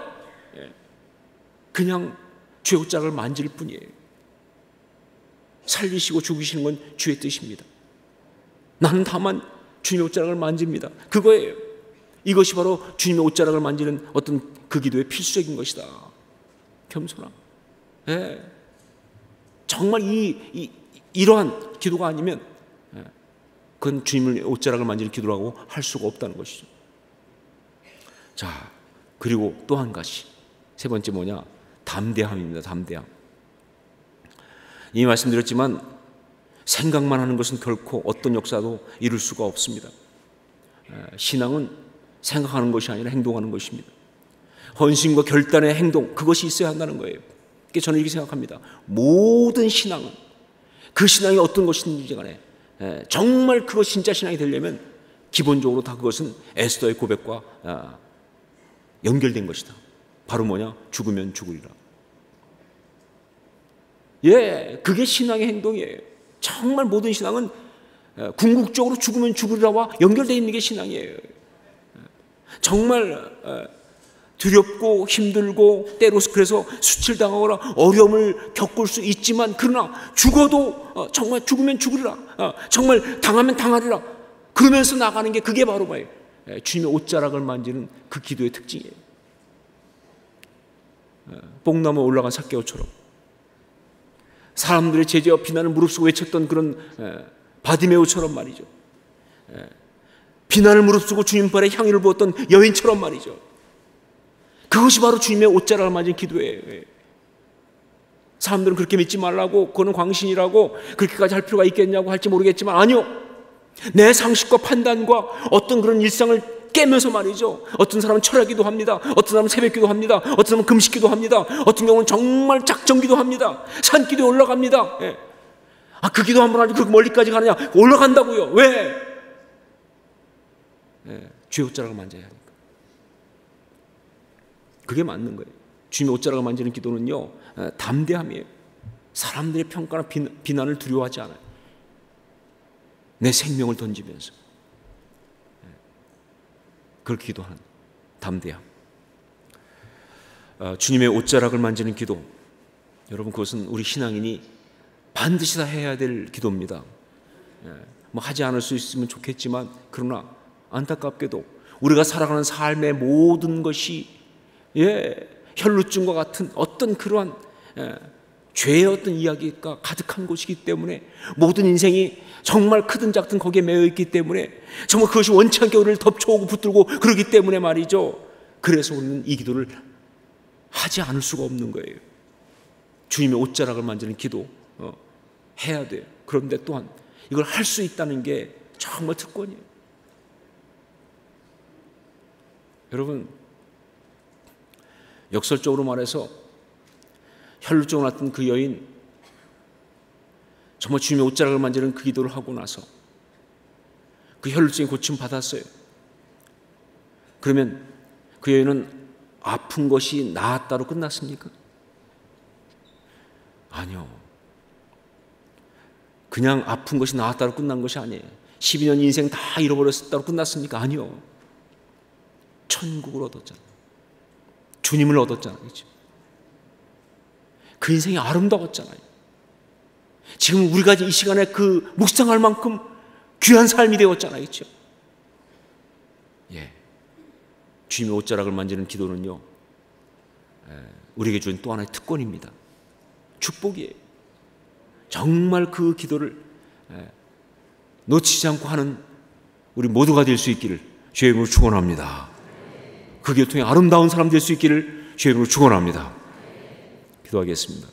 A: 그냥 주의 옷자락을 만질 뿐이에요. 살리시고 죽이시는 건 주의 뜻입니다. 나는 다만 주님의 옷자락을 만집니다. 그거예요. 이것이 바로 주님의 옷자락을 만지는 어떤 그 기도의 필수적인 것이다. 겸손함. 정말 이러한 기도가 아니면 그건 주님의 옷자락을 만지는 기도라고 할 수가 없다는 것이죠. 자, 그리고 또 한 가지, 세 번째 뭐냐? 담대함입니다. 담대함. 이미 말씀드렸지만 생각만 하는 것은 결코 어떤 역사도 이룰 수가 없습니다. 신앙은 생각하는 것이 아니라 행동하는 것입니다. 헌신과 결단의 행동, 그것이 있어야 한다는 거예요. 그러니까 저는 이렇게 생각합니다. 모든 신앙은, 그 신앙이 어떤 것인지 간에 정말 그것 진짜 신앙이 되려면 기본적으로 다 그것은 에스더의 고백과 연결된 것이다. 바로 뭐냐? 죽으면 죽으리라. 그게 신앙의 행동이에요. 정말 모든 신앙은 궁극적으로 죽으면 죽으리라와 연결되어 있는 게 신앙이에요. 정말 두렵고 힘들고 때로 그래서 수치당하거나 어려움을 겪을 수 있지만, 그러나 죽어도 정말 죽으면 죽으리라, 정말 당하면 당하리라, 그러면서 나가는 게, 그게 바로 뭐예요? 주님의 옷자락을 만지는 그 기도의 특징이에요. 뽕나무에 올라간 삭개오처럼 사람들의 제재와 비난을 무릅쓰고 외쳤던 그런 바디메오처럼 말이죠. 비난을 무릅쓰고 주님 발에 향유를 부었던 여인처럼 말이죠. 그것이 바로 주님의 옷자락을 만진 기도예요. 사람들은 그렇게 믿지 말라고, 그거는 광신이라고, 그렇게까지 할 필요가 있겠냐고 할지 모르겠지만, 아니요, 내 상식과 판단과 어떤 그런 일상을 깨면서 말이죠. 어떤 사람은 철야기도 합니다. 어떤 사람은 새벽기도 합니다. 어떤 사람은 금식기도 합니다. 어떤 경우는 정말 작정기도 합니다. 산기도에 올라갑니다. 그 기도 한 번 하지 그렇게 멀리까지 가느냐? 올라간다고요. 왜? 주의 옷자락을 만져야 하니까. 그게 맞는 거예요. 주님의 옷자락을 만지는 기도는요, 담대함이에요. 사람들의 평가나 비난을 두려워하지 않아요. 내 생명을 던지면서 그렇게 기도하는 담대함. 주님의 옷자락을 만지는 기도, 여러분, 그것은 우리 신앙인이 반드시 다 해야 될 기도입니다. 뭐 하지 않을 수 있으면 좋겠지만, 그러나 안타깝게도 우리가 살아가는 삶의 모든 것이 혈루증과 같은 어떤 그러한 죄의 어떤 이야기가 가득한 곳이기 때문에, 모든 인생이 정말 크든 작든 거기에 매여 있기 때문에, 정말 그것이 원치 않게 우리를 덮쳐오고 붙들고 그러기 때문에 말이죠. 그래서 우리는 이 기도를 하지 않을 수가 없는 거예요. 주님의 옷자락을 만지는 기도 해야 돼요. 그런데 또한 이걸 할 수 있다는 게 정말 특권이에요. 여러분, 역설적으로 말해서 혈루증을 앓던 그 여인, 정말 주님의 옷자락을 만지는 그 기도를 하고 나서 그 혈루증이 고침 받았어요. 그러면 그 여인은 아픈 것이 나았다로 끝났습니까? 아니요. 그냥 아픈 것이 나았다로 끝난 것이 아니에요. 12년 인생 다 잃어버렸다로 끝났습니까? 아니요. 천국을 얻었잖아요. 주님을 얻었잖아요. 그렇죠? 그 인생이 아름다웠잖아요. 지금 우리가 이 시간에 그 묵상할 만큼 귀한 삶이 되었잖아요. 그렇죠? 주님의 옷자락을 만지는 기도는요, 우리에게 준 또 하나의 특권입니다. 축복이에요. 정말 그 기도를 놓치지 않고 하는 우리 모두가 될 수 있기를 주의 이름으로 축원합니다. 그 기도 통해 아름다운 사람 될 수 있기를 주의 이름으로 축원합니다. 기도하겠습니다.